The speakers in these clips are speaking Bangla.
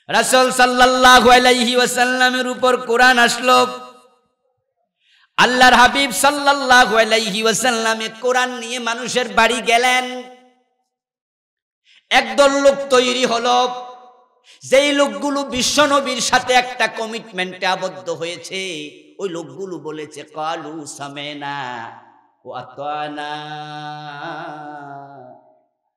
রাসূল সাল্লাল্লাহু আলাইহি ওয়াসাল্লামের উপর কোরআন আসলো। আল্লাহর হাবিব সাল্লাল্লাহু আলাইহি ওয়াসাল্লামে কোরআন নিয়ে মানুষের বাড়ি গেলেন। একদল লোক তৈরি হলো, যেই লোকগুলো বিশ্বনবীর সাথে একটা কমিটমেন্টে আবদ্ধ হয়েছে। ওই লোকগুলো বলেছে ক্বালু সামিনা ওয়া আতানা।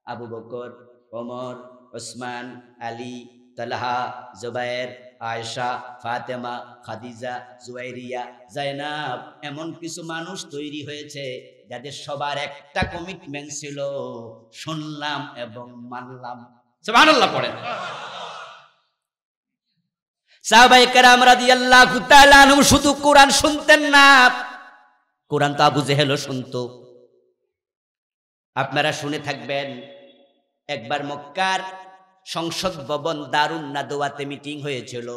আবু বকর, ওমর, ওসমান, আলী, তালহা, জুবায়ের, আয়েশা, ফাতেমা, খাদিজা, জুয়াইরিয়া, জায়নাব, এমন কিছু মানুষ তৈরি হয়েছে যাদের সবার একটা কমিটমেন্ট ছিল, শুনলাম এবং মানলাম। সুবহানাল্লাহ পড়েন। সাহাবায়ে কেরাম রাদিয়াল্লাহু তাআলা আনহুম শুধু কোরআন শুনতেন না, কোরআন তো আবু জেহেলও শুনতো। আপনারা শুনে থাকবেন, একবার মক্কার সংসদ ভবন দারুন নাদওয়াতে মিটিং হয়েছিল।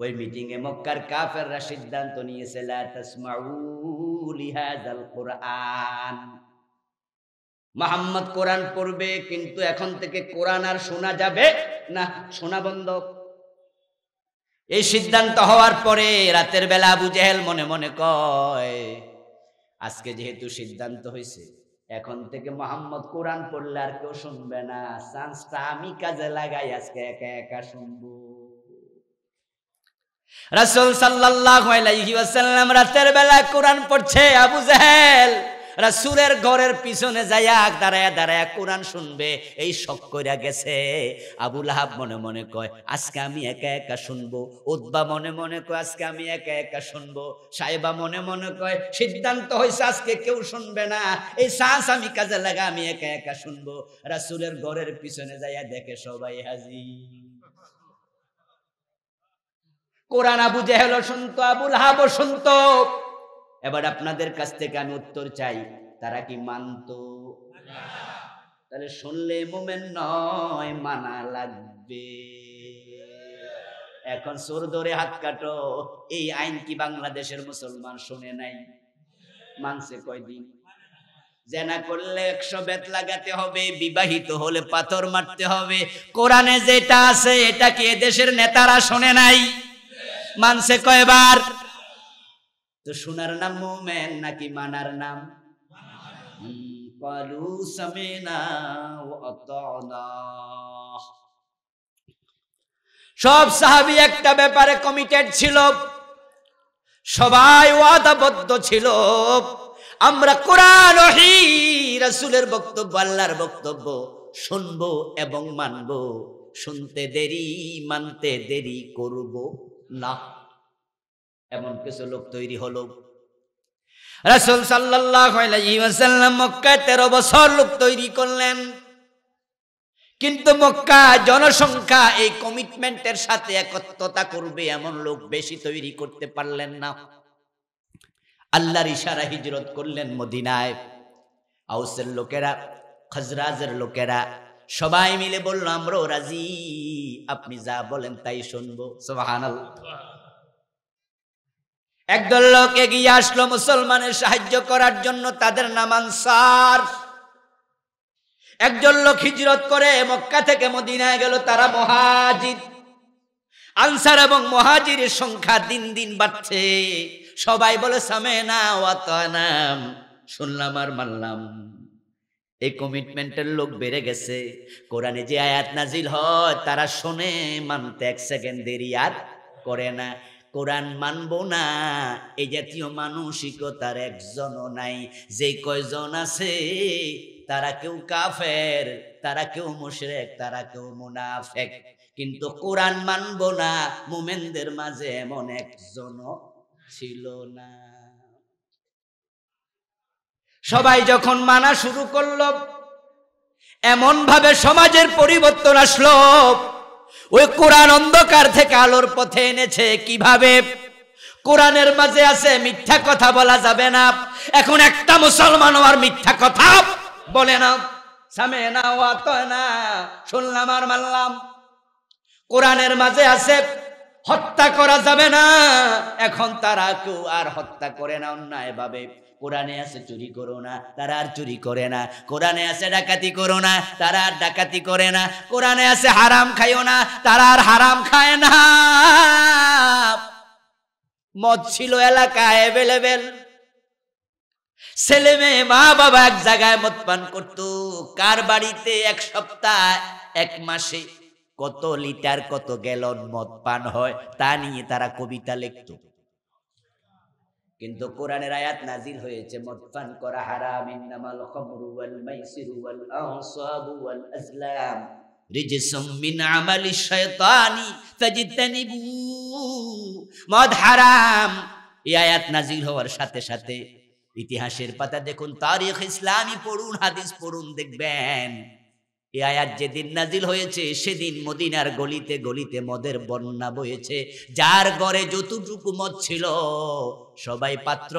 ওই মিটিং এ মক্কার কাফেররা সিদ্ধান্ত নিয়েছে লা তাসমাউ লিহাযাল কুরআন, মুহাম্মদ কোরআন পড়বে কিন্তু এখন থেকে কোরআন আর শোনা যাবে না, শোনা বন্ধ। এই সিদ্ধান্ত হওয়ার পরে রাতের বেলা আবু জেহেল মনে মনে কয়, আজকে যেহেতু সিদ্ধান্ত হয়েছে, এখন থেকে মুহাম্মদ কোরআন পড়লে আর কেউ শুনবে না, চান্সটা আমি কাজে লাগাই, আজকে একা একা শুনবো। রাসূল সাল্লাল্লাহু আলাইহি ওয়াসাল্লাম রাতের বেলা কোরআন পড়ছে। আবু জেহেল রাসূলের ঘরের পিছনে যাইয়া দাঁড়ায়া দাঁড়ায়া কোরআন শুনবে এই শখ কইরা গেছে। আবু লাহাব মনে মনে কয়, আজকে আমি একা একা শুনবো। উতবা মনে মনে কয়, আজকে আমি একা একা শুনবো। সাইবা মনে মনে কয়, সিদ্ধান্ত হয়েছে আজকে কেউ শুনবে না, এই চান্স আমি কাজে লাগা, আমি একা একা শুনবো। রাসূলের ঘরের পিছনে যাইয়া দেখে সবাই হাজির। কোরআন আবু জেহেলও শুনতো, আবু লাহাবও শুনতো। এবার আপনাদের কাছ থেকে আমি উত্তর চাই, তারা কি মানতো? তাহলে শুনলে মুমিন নয়, মানা লাগবে। এখন চোর ধরে হাত কাটো, এই আইন কি বাংলাদেশের মুসলমান শুনে নাই? মানছে কয়দিন? জেনা করলে 100 বেত লাগাতে হবে, বিবাহিত হলে পাথর মারতে হবে। কোরআনে যেটা আছে এটা কি এদেশের নেতারা শুনে নাই? মানছে কয়বার? তো শোনার নাম মুমিন নাকি মানার নাম? ক্বালু সামিনা ওয়া আতানা। সব সাহাবী একটা ব্যাপারে কমিটেড ছিল, সবাই ওয়াদাবদ্ধ ছিল, আমরা কোরআন ওহী রাসূলের বক্তব্য, আল্লাহর বক্তব্য শুনবো এবং মানবো। শুনতে দেরি, মানতে দেরি করব না। এমন কিছু লোক তৈরি হলো। রাসূল সাল্লাল্লাহু আলাইহি ওয়াসাল্লাম মক্কায় 13 বছর লোক তৈরি করলেন, কিন্তু মক্কা জনসংখ্যা এই কমিটমেন্টের সাথে একত্রতা করবে এমন লোক বেশি তৈরি করতে পারলেন না। আল্লাহর ইশারা হিজরত করলেন মদিনায়। আউসের লোকেরা, খাজরাজের লোকেরা সবাই মিলে বলল, আমরাও রাজি, আপনি যা বলেন তাই শুনবো। সুবহানাল্লাহ। একদল লোক এগিয়ে আসলো মুসলমানের সাহায্য করার জন্য, তাদের নাম আনসার। একজন লোক হিজরত করে মক্কা থেকে মদিনায় গেল, তারা মুহাজির। আনসার এবং মুহাজিরের সংখ্যা দিন দিন বাড়ছে। সবাই বলে সামিনা ওয়া আতানা, শুনলাম আর মানলাম। এই কমিটমেন্টের লোক বেড়ে গেছে। কোরআনে যে আয়াত নাজিল হয় তারা শুনে, মানতে 1 সেকেন্ড দেরি আর করে না। কোরআন মানবো না এই জাতীয় মানসিকতার একজনও নাই। যে কয়জন আছে তারা কেউ কাফের, তারা কেউ মুশরিক, তারা কেউ মুনাফিক, কিন্তু কোরআন মানবো না মুমিনদের মাঝে এমন একজনও ছিল না। সবাই যখন মানা শুরু করলো, এমন ভাবে সমাজের পরিবর্তন আসলো। ওই কোরআন অন্ধকার থেকে আলোর পথে এনেছে কিভাবে? কোরআনের মাঝে আছে মিথ্যা কথা বলা যাবে না। এখন একটা মুসলমান আর মিথ্যা কথা বলে না। সামিনা ওয়া আতানা, শুনলাম আর মানলাম। কোরআনের মাঝে আছে হত্যা করা যাবে না। এখন তারা কেউ আর হত্যা করে না অন্যায় ভাবে। কোরআনে আছে চুরি করো না, তারা আর চুরি করে না। কোরআনে আছে ডাকাতি করো না, তারা আর ডাকাতি করে না। কোরআনে আছে হারাম খাইও না, তারা আর হারাম খায় না। মদ ছিল এলাকায় অ্যাভেলেবেল, ছেলে মেয়ে মা বাবা এক জায়গায় মদ পান করতো। কার বাড়িতে এক সপ্তাহ এক মাসে কত লিটার কত গ্যালন মদ পান হয় তা নিয়ে তারা কবিতা লিখতো। কিন্তু কোরআনের আয়াত নাজিল হয়েছে মদ পান করা হারাম, ইন্নামাল খামরু ওয়াল মাইসিরু ওয়াল আনসাবু ওয়াল আজলাম রিজসুম মিন আমালিশ শায়তানি ফাজতানিবু। মদ হারাম এই আয়াত নাজিল হওয়ার সাথে সাথে ইতিহাসের পাতা দেখুন, তারিখ ইসলামী পড়ুন, হাদিস পড়ুন, দেখবেন এই আয়াত যেদিন নাজিল হয়েছে সেদিন মদিনার গলিতে গলিতে মদের বন্যা বয়েছে। যার ঘরে যতটুকু মদ ছিল সবাই পাত্র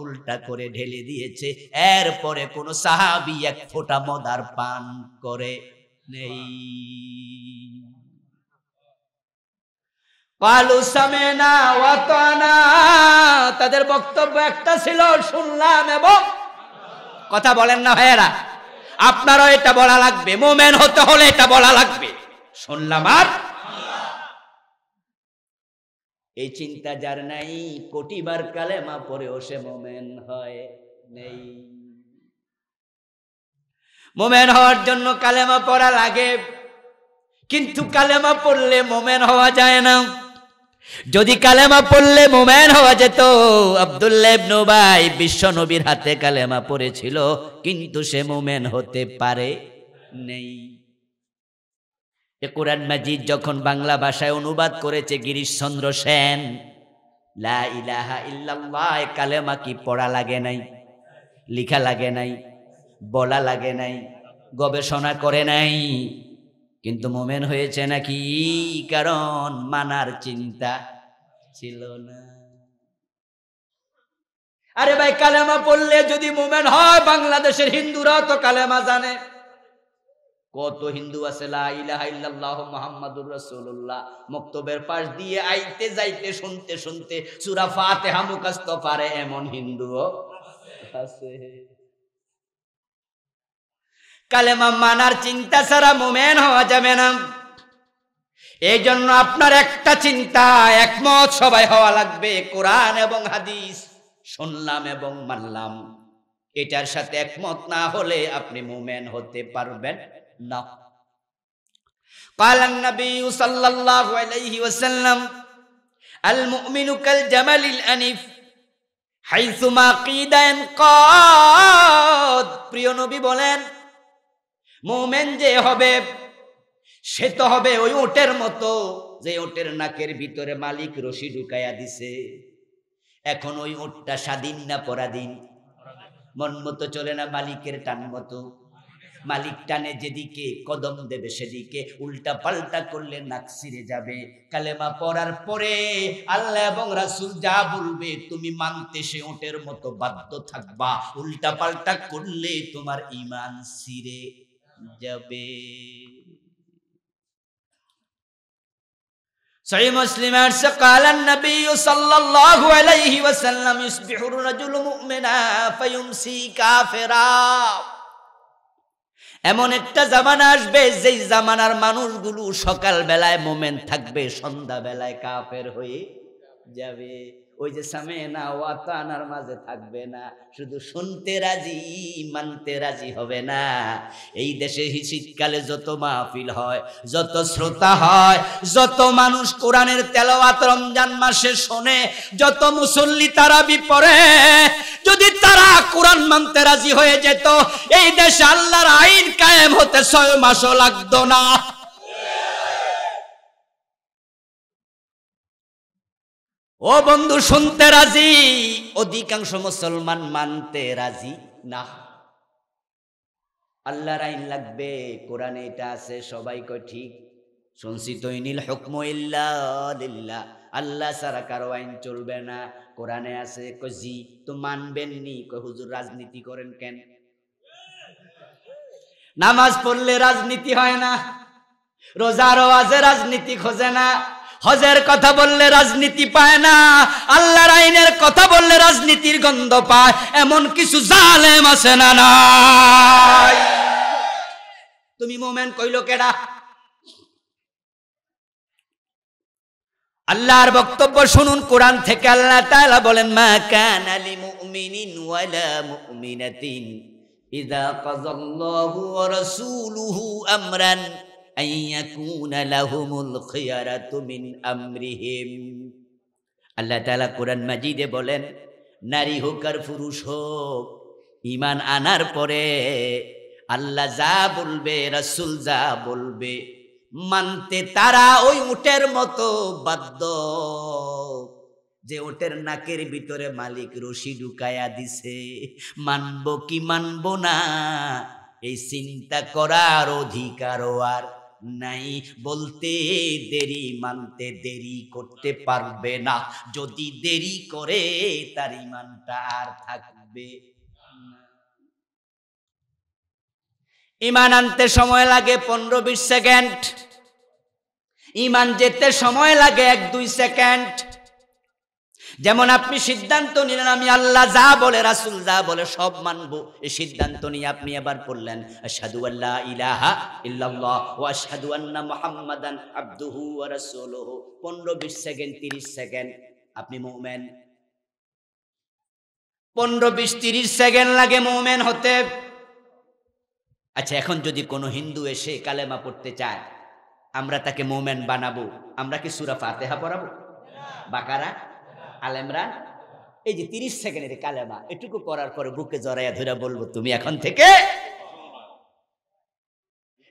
উল্টা করে ঢেলে দিয়েছে। এরপরে কোন সাহাবী এক ফোঁটা মদ আর পান করে নেই। কালু সামেনা ওয়া তানা, তাদের বক্তব্য একটা ছিল, শুনলাম এবং কথা বলেন না ভাইয়েরা, আপনারও এটা বলা লাগবে, মুমিন হতে হলে এটা বলা লাগবে, শুনলাম আর। এই চিন্তা যার নাই, কোটিবার কালেমা পড়েও সে মুমিন হয় নেই। মুমিন হওয়ার জন্য কালেমা পড়া লাগে, কিন্তু কালেমা পড়লে মুমিন হওয়া যায় না। যদি কালেমা পড়লে মুমিন হওয়া যেত, আব্দুল্লাহ ইবনে উবাই বিশ্ব নবীর হাতে কালেমা পড়েছিল, কিন্তু সে মুমিন হতে পারে নেই। এ কোরআন মাজিদ যখন বাংলা ভাষায় অনুবাদ করেছে গিরিশচন্দ্র সেন, লা ইলাহা ইল্লাল্লাহ কালেমা কি পড়া লাগে নাই, লেখা লাগে নাই, বলা লাগে নাই, গবেষণা করে নাই, কিন্তু মুমিন হয়েছে নাকি? কারণ মানার চিন্তা ছিল না। আরে ভাই, কালেমা পড়লে যদি মুমিন হয়, বাংলাদেশের হিন্দুরা তো কালেমা জানে। কত হিন্দু আছে লা ইলাহা ইল্লাল্লাহু মুহাম্মাদুর রাসূলুল্লাহ মক্তবের পাশ দিয়ে আইতে যাইতে শুনতে শুনতে সূরা ফাতিহা মুখস্থ পারে এমন হিন্দুও আছে। কালেমা মানার চিন্তা ছাড়া মুমিন হওয়া যাবে না। এই জন্য আপনার একটা চিন্তা, একমত সবাই হওয়া লাগবে, কোরআন এবং হাদিস শুনলাম এবং মানলাম, এটার সাথে একমত না হলে আপনি মুমিন হতে পারবেন না। قال النبي صلى الله عليه وسلم المؤمن كالجمل الأنف حيثما قيد ينقاد। প্রিয় নবী বলেন, মুমিন যে হবে সে তো হবে ওই ওটের মতো, যে ওটের নাকের ভিতরে মালিক রশি ঢুকাইয়া দিছে। এখন ওই ওটটা স্বাধীন না পরাধীন? মন মতো চলে না, মালিকের টান মতো। মালিক টানে যেদিকে কদম দেবে সেদিকে, উল্টা পাল্টা করলে নাক ছিঁড়ে যাবে। কালেমা পড়ার পরে আল্লাহ এবং রাসূল যা বলবে তুমি মানতে সে ওটের মতো বাধ্য থাকবা, উল্টা পাল্টা করলে তোমার ঈমান ছিঁড়ে যাবে। সহিহ মুসলিমের সে কালান নবী সাল্লাল্লাহু আলাইহি ওয়াসাল্লাম ইসবিহুর রাজুলু মুমিনা ফায়ুমসি কাফিরা। এমন একটা জামানা আসবে যেই জামানার মানুষগুলো সকাল বেলায় মুমিন থাকবে, সন্ধ্যা বেলায় কাফের হয়ে যাবে। ওই যে সামেনা ওয়া তানার মাঝে থাকবে না, শুধু শুনতে রাজি মানতে রাজি হবে না। এই দেশে শীতকালে যত মাহফিল হয়, যত শ্রোতা হয়, যত মানুষ কোরআনের তেলাওয়াত রমজান মাসে শোনে, যত মুসল্লি তারাবি পড়ে, যদি তারা কোরআন মানতে রাজি হয়ে যেত, এই দেশে আল্লাহর আইন কায়েম হতে 6 মাসও লাগতো না। ও বন্ধু, শুনতে রাজি, অধিকাংশ মুসলমান মানতে রাজি না। আল্লাহর আইন লাগবে, কোরআনে এটা আছে, সবাই কয় ঠিক শুনছি তো, ইনিল হুকমু ইল্লা লিল্লাহ, আল্লাহ ছাড়া কারো আইন চলবে না। কোরআনে আছে, কয় জি, তো মানবেন নি? কয় হুজুর রাজনীতি করেন কেন? নামাজ পড়লে রাজনীতি হয় না, রোজার ওয়াজে রাজনীতি খোঁজে না, হজের কথা বললে রাজনীতি পায় না, আল্লাহর আইনের কথা বললে রাজনীতির গন্ধ পায়, এমন কিছু জালেম আছে না নাই? তুমি মোমেন কইলো কেডা? আল্লাহর বক্তব্য শুনুন কোরআন থেকে। আল্লাহ তাআলা বলেন, মা কানা লিমুমিনিন ওয়ালা মুমিনাতিন ইযা কাযাল্লাহু ওয়া রাসূলুহু আমরান আন ইয়াকুনা লাহুমুল খিয়ারাতু মিন আমরিহিম। আল্লাহ তাআলা কোরআন মাজিদে বলেন, নারী হোক আর পুরুষ হোক, ঈমান আনার পরে আল্লাহ যা বলবে, রাসূল যা বলবে, মানতে তারা ওই উটের মতো বাধ্য, যে ওটের নাকের ভিতরে মালিক রশি ঢুকায়া দিছে। মানবো কি মানবো না, এই চিন্তা করার অধিকারও আর নাই। বলতে দেরি, মানতে দেরি করতে পারবে না। যদি দেরি করে তার ঈমানটা আর থাকবে না। ঈমান আনতে সময় লাগে 15-20 সেকেন্ড, ঈমান যেতে সময় লাগে 1-2 সেকেন্ড। যেমন আপনি সিদ্ধান্ত নিলেন আমি আল্লাহ যা বলে, রাসূল যা বলে সব মানবো, এই সিদ্ধান্ত নিয়ে আপনি এবার পড়লেন আশহাদু আল্লা ইলাহা ইল্লাল্লাহ ওয়া আশহাদু আন্না মুহাম্মাদান আবদুহু ওয়া রাসূলুহু। 15-20 সেকেন্ড, 30 সেকেন্ড, আপনি মুমিন। 15-20-30 সেকেন্ড লাগে মুমিন হতে। আচ্ছা, এখন যদি কোনো হিন্দু এসে কালেমা পড়তে চায়, আমরা তাকে মুমিন বানাবো, আমরা কি সূরা ফাতিহা পড়াবো? বাকারা, আলে ইমরান, এই যে 30 সেকেন্ডের কালেমা, এটুকু পড়ার পরে বুকে জড়াইয়া ধরে বলবো তুমি এখন থেকে।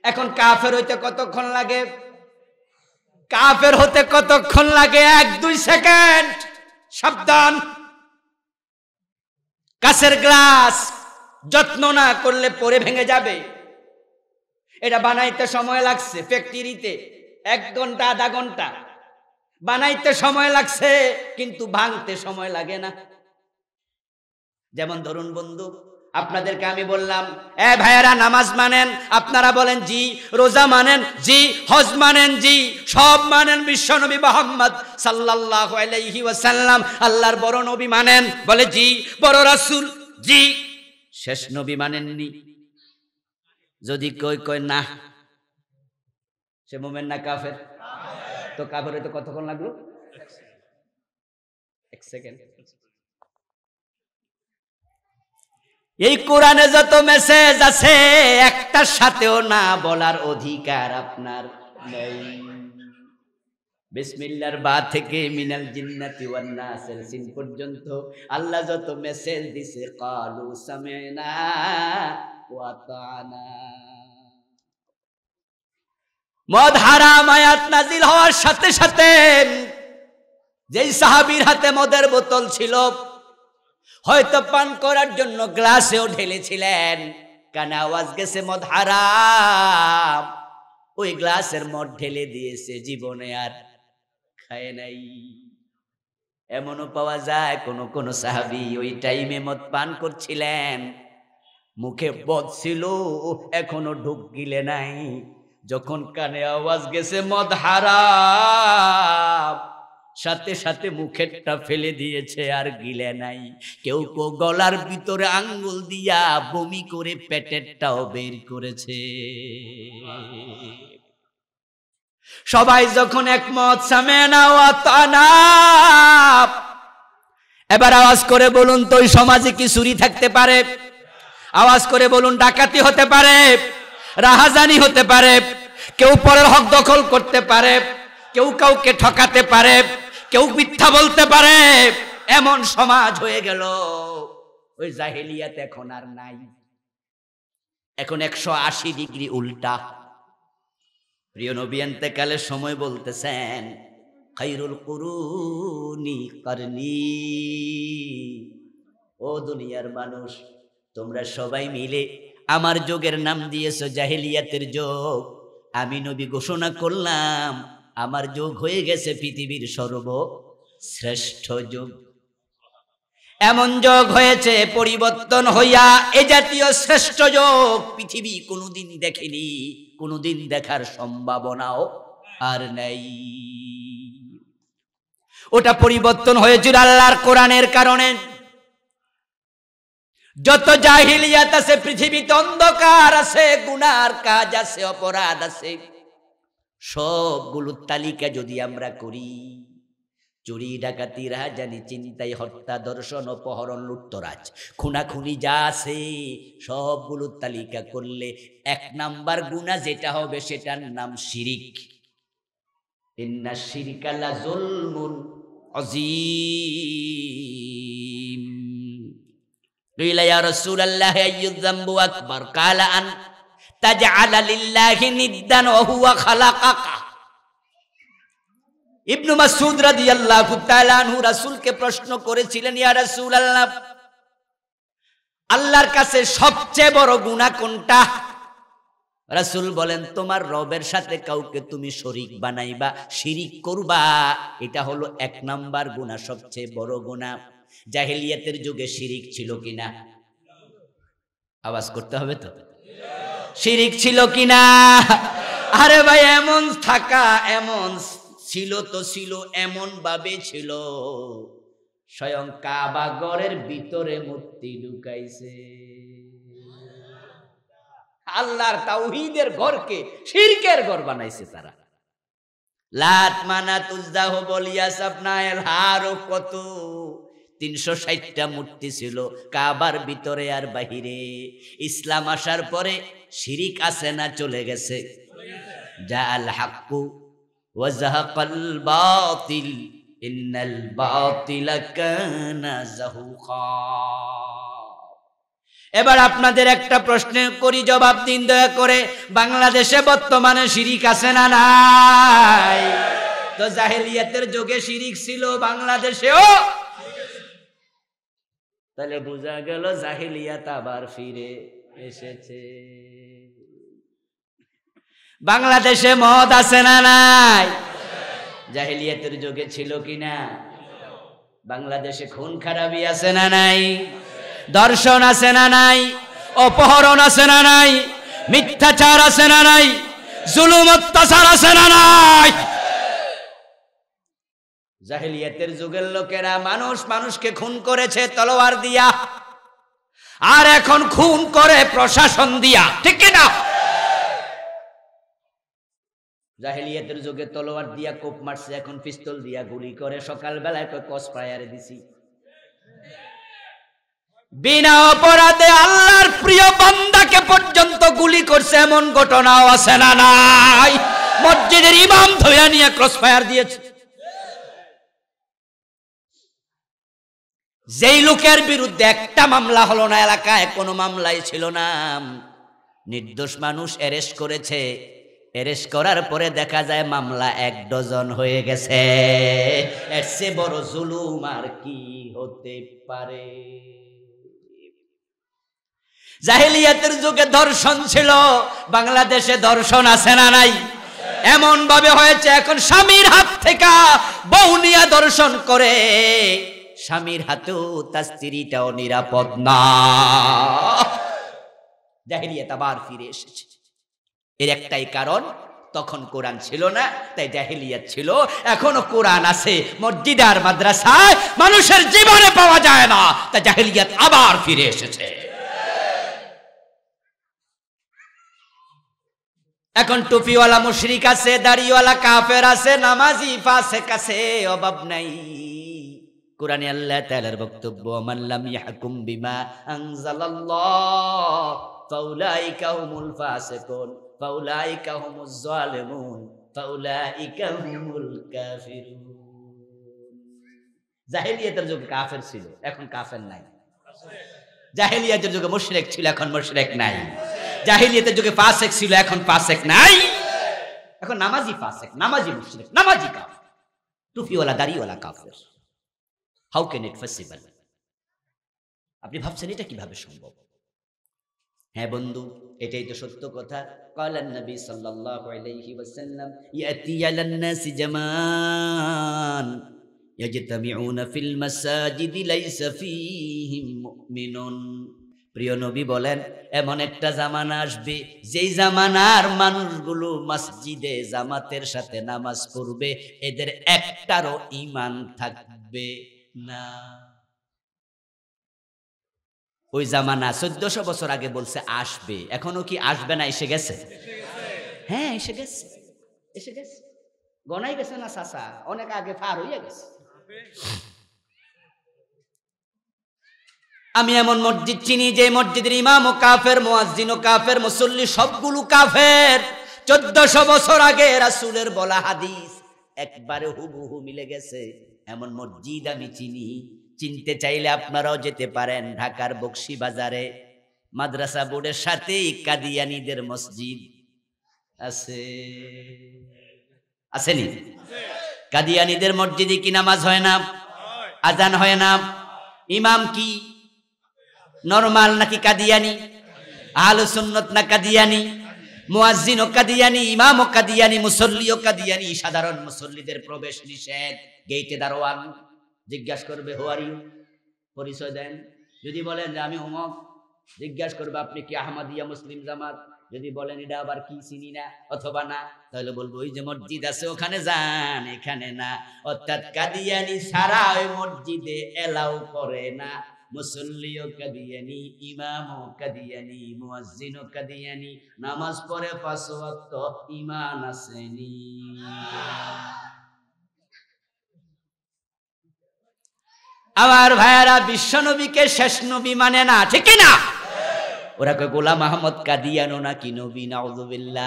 এখন কাফের হইতে কতক্ষণ লাগে? কাফের হতে কতক্ষণ লাগে? 1-2 সেকেন্ড। সাবধান, কাঁচের গ্লাস যত্ন না করলে পরে ভেঙে যাবে। এটা বানাইতে সময় লাগছে ফ্যাক্টরিতে 1 ঘন্টা, আধা ঘন্টা বানাইতে সময় লাগছে, কিন্তু ভাঙতে সময় লাগে না। যেমন ধরুন বন্ধু, আপনাদেরকে আমি বললাম, এ ভাইয়েরা নামাজ মানেন? আপনারা বলেন জি। রোজা মানেন? জি। হজ মানেন? জি। সব মানেন। বিশ্ব নবী মুহাম্মদ সাল্লাল্লাহু আলাইহি ওয়াসাল্লাম আল্লাহর বড় নবী মানেন? বলে জি। বড় রাসূল? জি। শেষ নবী মানেননি? যদি কই না, সে মুমিন না কাফের? তো কাফের হইতে কতক্ষণ লাগলো? 1 সেকেন্ড। এই কোরআনে যত মেসেজ আছে, একটার সাথেও না বলার অধিকার আপনার নেই। বিসমিল্লাহর বা থেকে মিনাল জিন্নাতি ওয়ান নাসের সিন পর্যন্ত আল্লাহ যত মেসেজ দিছে, ক্বালু সামি'না ওয়া আতা'না। মদ হারাম আয়াত নাজিল হওয়ার সাথে সাথে যেই সাহাবীর হাতে মদের বোতল ছিল, হয়তো পান করার জন্য গ্লাসেও ঢেলেছিলেন, কানে আওয়াজ গেছে মদ হারাম, ওই গ্লাসের মদ ঢেলে দিয়েছে, জীবনে আর খায় নাই। এমনও পাওয়া যায় কোন সাহাবী ওই টাইমে মদ পান করছিলেন, মুখে মদ ছিল, এখনো ঢুক গিলে নাই। যখন কানে আওয়াজ গেছে মদ হারাম, সাথে সাথে মুখেরটা ফেলে দিয়েছে, আর গিলে নাই। কেউ কেউ গলার ভিতরে আঙ্গুল দিয়া বমি করে পেটেরটাও বের করেছে। সবাই যখন একমত, সামি'না ওয়া আতা'না, এবার আওয়াজ করে বলুন তো ওই সমাজে কি চুরি থাকতে পারে? আওয়াজ করে বলুন ডাকাতি হতে পারে, রাহাজানি হতে পারে, কেউ পরের হক দখল করতে পারে, কেউ কাউকে ঠকাতে পারে, কেউ মিথ্যা বলতে পারে। এমন সমাজ হয়ে গেল। ওই জাহেলিয়াত এখন আর নাই, এখন 180 ডিগ্রি উল্টা। প্রিয় নবী ইন্তেকালের সময় বলতেছেন, খায়রুল কুরুনি করনি। ও দুনিয়ার মানুষ, তোমরা সবাই মিলে আমার যুগের নাম দিয়েছো জাহেলিয়াতের যুগ। আমি নবী ঘোষণা করলাম আমার যুগ হয়ে গেছে পৃথিবীর সর্বশ্রেষ্ঠ যুগ। এমন যুগ হয়েছে পরিবর্তন হইয়া এ জাতীয় শ্রেষ্ঠ যুগ পৃথিবী কোনোদিন দেখেনি, কোনোদিন দেখার সম্ভাবনাও আর নাই। ওটা পরিবর্তন হয়েছিল আল্লাহর কোরআনের কারণে। যত জাহিলিয়াত আছে পৃথিবীতে, অন্ধকার আছে, গুনার কাজ আছে, অপরাধ আছে, সবগুলোর তালিকা যদি আমরা করি, চুরি ডাকাতি রাহাজানি চিন্তাই হত্যা দর্শন অপহরণ লুটতরাজ খুনাখুনি যা আছে সবগুলোর তালিকা করলে 1 নাম্বার গুনাহ যেটা হবে সেটার নাম শিরিক। ইন্না শিরকা লা যুলমুন আযীম। قيل يا رسول الله أي الذنب أكبر قال أن تجعل لله ندا وهو خلقك। ইবনু মাসউদ রাদিয়াল্লাহু তাআলা আনহু রাসূলকে প্রশ্ন করেছিলেন, ইয়া রাসূলুল্লাহ, আল্লাহর কাছে সবচেয়ে বড় গুনাহ কোনটা? রাসূল বলেন, তোমার রবের সাথে কাউকে তুমি শরীক বানাইবা, শিরিক করবা, এটা হলো 1 নাম্বার গুনাহ, সবচেয়ে বড় গুনাহ। জাহেলিয়াতের যুগে শিরিক ছিল কিনা? আওয়াজ করতে হবে তো। শিরিক ছিল কিনা? আরে ভাই, এমন থাকা, এমন ছিল তো ছিল, এমন ভাবে ছিল স্বয়ং কাবা ঘরের ভিতরে মূর্তি ঢুকাইছে। আল্লাহর তাওহীদের ঘরকে শিরকের ঘর বানাইছে তারা। লাত মানাত উজ্জা হুবল ইয়াসাবনা আল হারুফ কত 360টা মূর্তি ছিল কাবার ভিতরে আর বাহিরে। ইসলাম আসার পরে শিরিক আছে না চলে গেছে? জাআল হাক্কু ওয়া যাহাকাল বাতিল ইন্নাল বাতিলা কানা যাহুকা। এবার আপনাদের একটা প্রশ্ন করি, জবাব দিন দয়া করে। বাংলাদেশে বর্তমানে শিরিক আছে না নাই? তো জাহেলিয়াতের যুগে শিরিক ছিল বাংলাদেশেও, তাহলে বোঝা গেল জাহেলিয়াত আবার ফিরে এসেছে। বাংলাদেশে মদ আছে না নাই? জাহেলিয়াতের যুগে ছিল কিনা? বাংলাদেশে খুন খারাপি আছে না নাই? দর্শন আছে না নাই? অপহরণ আছে না নাই? মিথ্যাচার আছে না নাই? জুলুম অত্যাচার আছে না নাই? জাহেলিয়াতের যুগের লোকেরা মানুষ মানুষকে খুন করেছে তলোয়ার দিয়া, আর এখন খুন করে প্রশাসন দিয়া, ঠিক কি না? জাহেলিয়াতের যুগে তলোয়ার দিয়া কোপ মারছে, এখন পিস্তল দিয়া গুলি করে। সকালবেলায় ক্রস ফায়ারে দিছি। বিনা অপরাধে আল্লাহর প্রিয় বান্দাকে পর্যন্ত গুলি করছে, এমন ঘটনাও আছে না নাই? মসজিদের ইমাম ধইরা নিয়ে ক্রস ফায়ার দিয়েছে। যেই লোকের বিরুদ্ধে একটা মামলা হলো না, এলাকায় কোনো মামলাই ছিল না, নির্দোষ মানুষ অ্যারেস্ট করেছে। অ্যারেস্ট করার পরে দেখা যায় মামলা 1 ডজন হয়ে গেছে। এর চেয়ে বড় জুলুম আর কি হতে পারে? জাহেলিয়াতের যুগে ধর্ষণ ছিল, বাংলাদেশে ধর্ষণ আছে না নাই? এমন ভাবে হয়েছে এখন স্বামীর হাত থেকে বউ নিয়ে ধর্ষণ করে, স্বামীর হাতেও তার স্ত্রীটাও নিরাপদ না। জাহেলিয়াত আবার ফিরে এসেছে। এর একটাই কারণ, তখন কোরআন ছিল না, তাই জাহেলিয়াত ছিল। এখনো কোরআন আছে, মসজিদে আর মাদ্রাসায় মানুষের জীবনে পাওয়া যায় না, তাই জাহেলিয়াত আবার ফিরে এসেছে। এখন টুপিওয়ালা মুশরিক আছে, দাড়িওয়ালা কাফের আছে, নামাজি ফাসিক আছে, অভাব নাই। কোরআনে আল্লাহ তাআলার বক্তব্য, মান লাম ইয়াহকুম বিমা আনজালাল্লাহ ফাউলাইকা হুমুল ফাসিকুন ফাউলাইকা হুমুজ জালিমুন ফাউলাইকা হুমুল কাফিরুন। জাহেলিয়াতের যুগে কাফের ছিল, এখন কাফের নাই। জাহেলিয়াতের যুগে মুশরিক ছিল, এখন মুশরিক নাই। জাহেলিয়াতের যুগে ফাসিক ছিল, এখন ফাসিক নাই। এখন নামাজি ফাসিক, নামাজি মুশরিক, নামাজি কাফের, টুপিওয়ালা দাড়িওয়ালা কাফের। How can it possible? আপনি ভাবছেন এটা কিভাবে সম্ভব? হ্যাঁ বন্ধু, এটাই তো সত্য কথা। ক্বালান নবী সাল্লাল্লাহু আলাইহি ওয়াসাল্লাম, ইয়াতি আলান নাসি জামান ইয়াজতামিউনা ফিল মাসাজিদি লাইসা ফীহিম মুমিনুন। প্রিয় নবী বলেন, এমন একটা জামানা আসবে যেই জামানার মানুষগুলো মসজিদে জামাতের সাথে নামাজ পড়বে, এদের একটারও ঈমান থাকবে না। ওই জামানা 1400 বছর আগে বলছে আসবে, এখনো কি আসবে না? এসে গেছে। হ্যাঁ, এসে গেছে, এসে গেছে, গনাই গেছে না চাচা, অনেক আগে পার হইয়া গেছে। আমি এমন মসজিদ চিনি যে মসজিদের ইমামও কাফের, মুয়াজ্জিনও কাফের, মুসল্লি সবগুলো কাফের। 1400 বছর আগে রাসূলের বলা হাদিস একবারে হুবহু মিলে গেছে। এমন মসজিদ আমি চিনি। চিনতে চাইলে আপনারাও যেতে পারেন ঢাকার বকশীবাজারে, মাদ্রাসা বোর্ডের সাথেই কাদিয়ানীদের মসজিদ আছে, আসেনি? কাদিয়ানীদের মসজিদে কি নামাজ হয় না? আজান হয় না? ইমাম কি নরমাল নাকি কাদিয়ানি? আহলে সুন্নাত না কাদিয়ানি? মুয়াজ্জিন ও কাদিয়ানি, ইমাম ও কাদিয়ানি, মুসল্লি ও কাদিয়ানি। সাধারণ মুসল্লিদের প্রবেশ নিষেধ। গেইটে দারোয়ান জিজ্ঞাসা করবে, হু আর ইউ, পরিচয় দেন। যদি বলেন যে আমি অমুক, জিজ্ঞাসা করবে আপনি কি আহমদিয়া মুসলিম জামাত? যদি বলেন এটা আবার কি চিনি না অথবা না, তাহলে বলবো ওই যে মসজিদ আছে ওখানে যান, এখানে না। অর্থাৎ কাদিয়ানি সারা ওই মসজিদে এলাও করে না। মুসল্লিও কাদিয়ানি, ইমামও কাদিয়ানি, মুয়াজ্জিনও কাদিয়ানি, নামাজ পড়ে 5 ওয়াক্ত, ঈমান আসেনি। আমার ভাইয়ারা, বিশ্বনবীকে শেষ নবী মানে না, ঠিক না? ওরা কয় গোলাম আহমদ কাদিয়ানো নাকি নবী? নাউযুবিল্লাহ।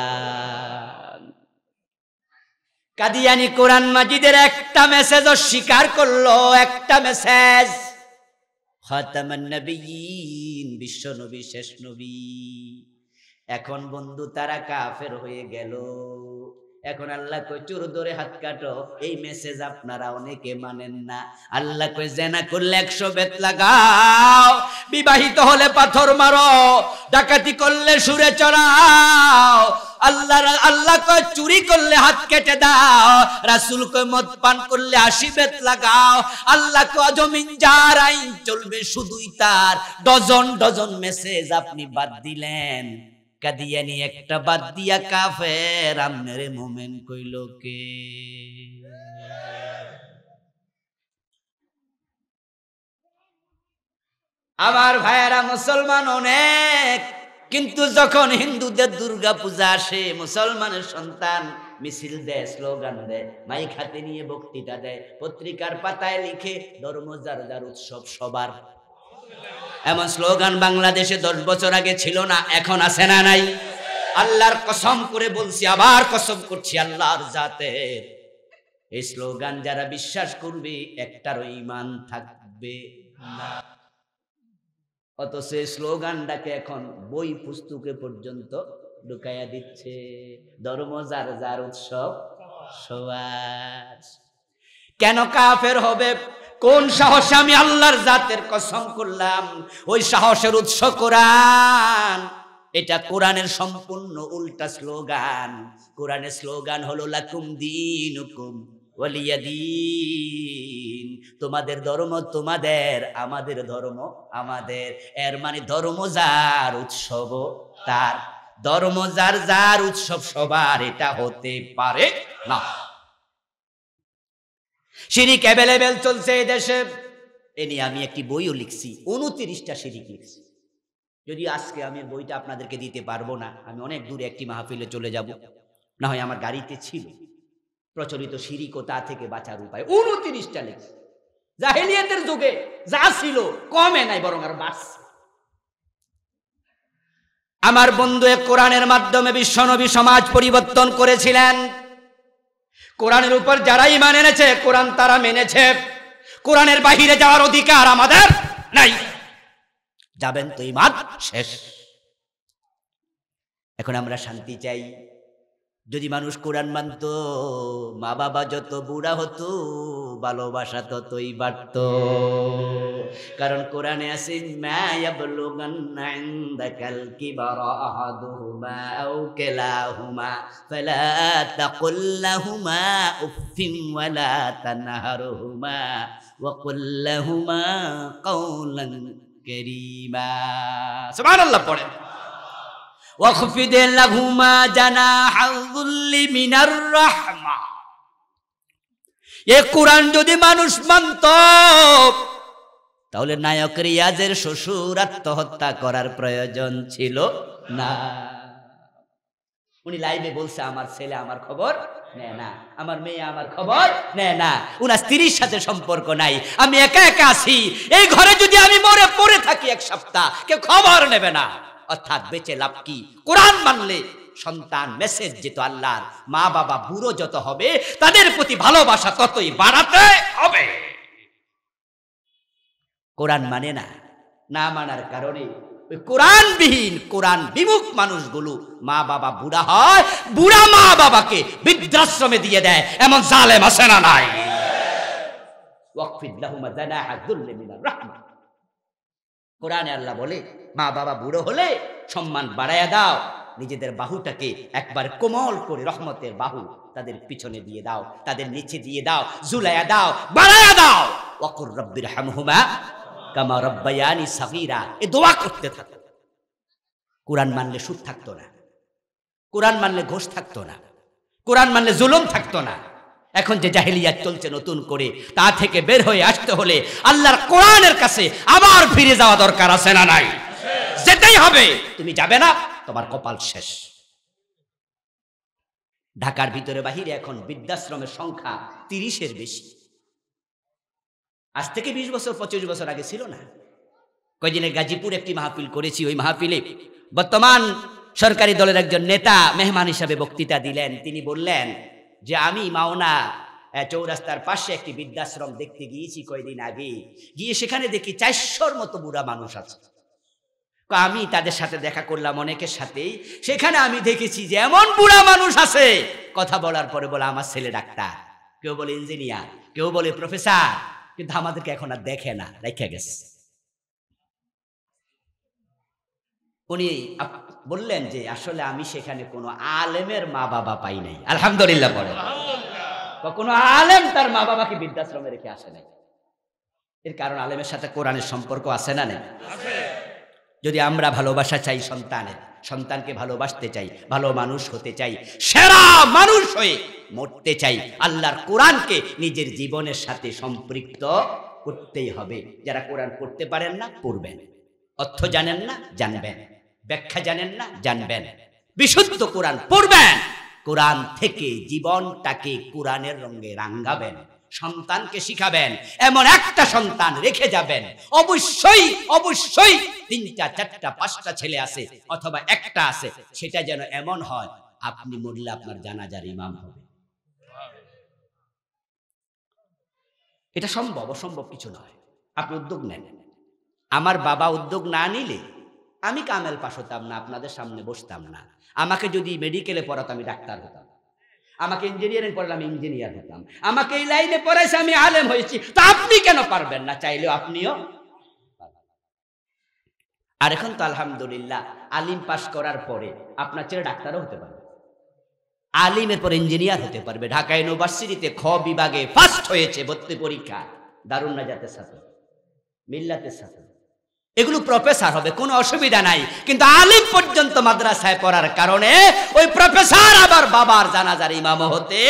কাদিয়ানি কোরআন মাজিদের একটা মেসেজ অস্বীকার করলো, একটা মেসেজ, খাতামান নবিয়্যিন, বিশ্ব নবী, শেষ নবী। এখন বন্ধু তারা কাফের হয়ে গেল। এখন আল্লাহ কই চোর ধরে হাত কাটো, এই মেসেজ আপনারা অনেকে মানেন না। আল্লাহ কই জেনা করলে 100 বেত লাগাও, বিবাহিত হলে পাথর মারো, ডাকাতি করলে সুরে চড়াও। আল্লাহ কই চুরি করলে হাত কেটে দাও, রাসূল কই মদ পান করলে 80 বেত লাগাও। আল্লাহ কই জমিন যার আইন চলবে শুধুই তার। ডজন ডজন মেসেজ আপনি বাদ দিলেন, কাদিয়ানি একটা বাদ দিয়া কাফের। আমনেরে মোমেন কইল কে? আমার ভাইয়েরা, মুসলমান অনেক, কিন্তু যখন হিন্দুদের দুর্গা পূজা আসে, মুসলমানের সন্তান মিছিল দেয়, স্লোগান দেয়, মাইক হাতে নিয়ে বক্তৃতা দেয়, পত্রিকার পাতায় লিখে ধর্ম যার যার উৎসব সবার। এমন স্লোগান বাংলাদেশে 10 বছর আগে ছিল না, এখন আছে না নাই? আল্লাহর কসম করে বলছি, আবার কসম করছি আল্লাহর জাতের, এই স্লোগান যারা বিশ্বাস করবে একটারও ঈমান থাকবে না। অথচ এই স্লোগানটাকে এখন বই পুস্তকে পর্যন্ত ঢুকাইয়া দিচ্ছে, ধর্ম যার যার উৎসব সবার। কেন কাফের হবে? কোন সাহসে? আমি আল্লাহর জাতের কসম করলাম, ওই সাহসের উৎস কোরআন। এটা কোরআনের সম্পূর্ণ উল্টা স্লোগান। কোরআনের স্লোগান হলো লাকুম দীনুকুম ওয়ালিয়া দীন, তোমাদের ধর্ম তোমাদের, আমাদের ধর্ম আমাদের। এর মানে ধর্ম যার উৎসব তার, ধর্ম যার যার উৎসব সবার, এটা হতে পারে না। শিরিক অ্যাভেলেবেল চলছে এই দেশে। এ নিয়ে আমি একটি বইও লিখছি, 29টা শিরিক লিখছি। যদি আজকে আমি বইটা আপনাদেরকে দিতে পারবো না, আমি অনেক দূরে একটি মাহফিলে চলে যাব, না হয় আমার গাড়িতে ছিল প্রচলিত শিরিক ও তা থেকে বাঁচার উপায়। 29টা লিখছি। জাহেলিয়াতের যুগে যা ছিল কমে নাই, বরং আর বাড়ছে। আমার বন্ধু কোরআনের মাধ্যমে বিশ্বনবী সমাজ পরিবর্তন করেছিলেন। কোরআনের উপর যারা ঈমান এনেছে, কোরআন তারা মেনেছে। কোরআনের বাহিরে যাওয়ার অধিকার আমাদের নাই। যাবেন তো ঈমান শেষ। এখন আমরা শান্তি চাই। যদি মানুষ কোরআন মানত, মা বাবা যত বুড়া হতো, ভালোবাসা ততই বাড়ত। কারণ কোরআনে আছে, মা ইয়াবলুগান্না ইনদাকাল কিবারা আহাদুহুমা আও কিলাহুমা ফালা তাকুল লাহুমা উফফিন ওয়ালা তানহারহুমা ওয়া কুল লাহুমা কাওলান কারীমা। সুবহানাল্লাহ পড়েন। ওয়াখফিদ লাহুমা জানাহাল যুল্লি মিনার রাহমা। এই কোরআন যদি মানুষ মানত তাহলে নায়ক রিয়াজের শ্বশুর আত্মহত্যা করার প্রয়োজন ছিল না। উনি লাইভে বলছে আমার ছেলে আমার খবর নেয় না, আমার মেয়ে আমার খবর নেয় না, উনার স্ত্রীর সাথে সম্পর্ক নাই, আমি একা একা আছি, এই ঘরে যদি আমি মরে পড়ে থাকি এক সপ্তাহ কেউ খবর নেবে না। অর্থাৎ বেঁচে লাভ কি? কোরআন মানলে সন্তান মেসেজ যেত আল্লাহর, মা বাবা বুড়ো যত হবে তাদের প্রতি ভালোবাসা ততই বাড়াতে হবে। কোরআন মানে না, না মানার কারণে ওই কোরআনবিহীন কোরআন বিমুখ মানুষগুলো মা বাবা বুড়া হয়, বুড়া মা বাবাকে বৃদ্ধাশ্রমে দিয়ে দেয়, এমন জালেম আছে না নাই? ওয়াকফিদ লাহুমা জানাহা যুল্লি মিনার রাহমা। কোরআনে আল্লাহ বলে মা বাবা বুড়ো হলে সম্মান বাড়ায়া দাও, নিজেদের বাহুটাকে একবার কোমল করে রহমতের বাহু তাদের পিছনে দিয়ে দাও, তাদের নিচে দিয়ে দাও, ঝুলাইয়া দাও, বাড়ায়া দাও। ওয়াকুর রব্বির হামহুমা কামা রব্বায়ানি সাগীরা, এ দোয়া করতে থাকো। কোরআন মানলে সুদ থাকতো না, কোরআন মানলে ঘোষ থাকতো না, কোরআন মানলে জুলুম থাকতো না। এখন যে জাহেলিয়াত চলছে নতুন করে, তা থেকে বের হয়ে আসতে হলে আল্লাহর কোরআনের কাছে আবার ফিরে যাওয়া দরকার আছে না নাই? যেতেই হবে। তুমি যাবে না, তোমার কপাল শেষ। ঢাকার ভিতরে বাহিরে এখন বৃদ্ধাশ্রমের সংখ্যা 30-এর বেশি। আজ থেকে 20 বছর 25 বছর আগে ছিল না। কয়েকদিনে গাজীপুর একটি মাহফিল করেছি, ওই মাহফিলে বর্তমান সরকারি দলের একজন নেতা মেহমান হিসাবে বক্তৃতা দিলেন। তিনি বললেন যে আমি মাওনা চৌরাস্তার পাশে একটি বৃদ্ধাশ্রম দেখতে গিয়েছি কয়েকদিন আগে, গিয়ে সেখানে দেখি 400-র মতো বুড়া মানুষ আছে। আমি তাদের সাথে দেখা করলাম অনেকের সাথেই, সেখানে আমি দেখেছি যে এমন বুড়া মানুষ আছে কথা বলার পরে বলে আমার ছেলে ডাক্তার, কেউ বলে ইঞ্জিনিয়ার, কেউ বলে প্রফেসর, কিন্তু আমাদেরকে এখন আর দেখে না, রেখে গেছে। উনি বললেন যে আসলে আমি সেখানে কোনো আলেমের মা বাবা পাই নাই। আলহামদুলিল্লাহ পড়ে। কোনো আলেম তার মা বাবাকে বৃদ্ধাশ্রমে রেখে আসে নাই। এর কারণ আলেমের সাথে কোরআনের সম্পর্ক আছে না নেই? যদি আমরা ভালোবাসা চাই সন্তানকে ভালোবাসতে চাই, ভালো মানুষ হতে চাই, সেরা মানুষ হয়ে মরতে চাই, আল্লাহর কোরআনকে নিজের জীবনের সাথে সম্পৃক্ত করতেই হবে। যারা কোরআন পড়তে পারেন না পড়বেন, অর্থ জানেন না জানবেন, ব্যাখ্যা জানেন না জানবেন, বিশুদ্ধ কোরআন পড়বেন, কোরআন থেকে জীবনটাকে কোরআনের রঙে রাঙাবেন, সন্তানকে শিখাবেন, এমন একটা সন্তান রেখে যাবেন। অবশ্যই অবশ্যই 3টা 4টা 5টা ছেলে আছে অথবা একটা আছে, সেটা যেন এমন হয় আপনি মরলে আপনার জানাজার ইমাম হবে। এটা সম্ভব, অসম্ভব কিছু নয়। আপনি উদ্যোগ নেন। আমার বাবা উদ্যোগ না নিলে আমি কামেল পাশ হতাম না, আপনাদের সামনে বসতাম না। আমাকে যদি মেডিকেলে পড়াতো আমি ডাক্তার হতাম, আমাকে ইঞ্জিনিয়ারিং পড়ালে আমি ইঞ্জিনিয়ার হতাম, আমাকে এই লাইনে পড়াইছে আমি আলেম হয়েছি। তা আপনি কেন পারবেন না? চাইলেও আপনিও। আর এখন তো আলহামদুলিল্লাহ আলিম পাশ করার পরে আপনার ছেলে ডাক্তারও হতে পারবে, আলিমের পর ইঞ্জিনিয়ার হতে পারবে। ঢাকা ইউনিভার্সিটিতে খ বিভাগে ফার্স্ট হয়েছে ভর্তি পরীক্ষা, দারুন নাজাতের সাথে, মিল্লাতের সাথে, এগুলো প্রফেসর হবে, কোনো অসুবিধা নাই। কিন্তু আলিম পর্যন্ত মাদ্রাসায় পড়ার কারণে ওই প্রফেসর আবার বাবার জানাজার ইমাম হতে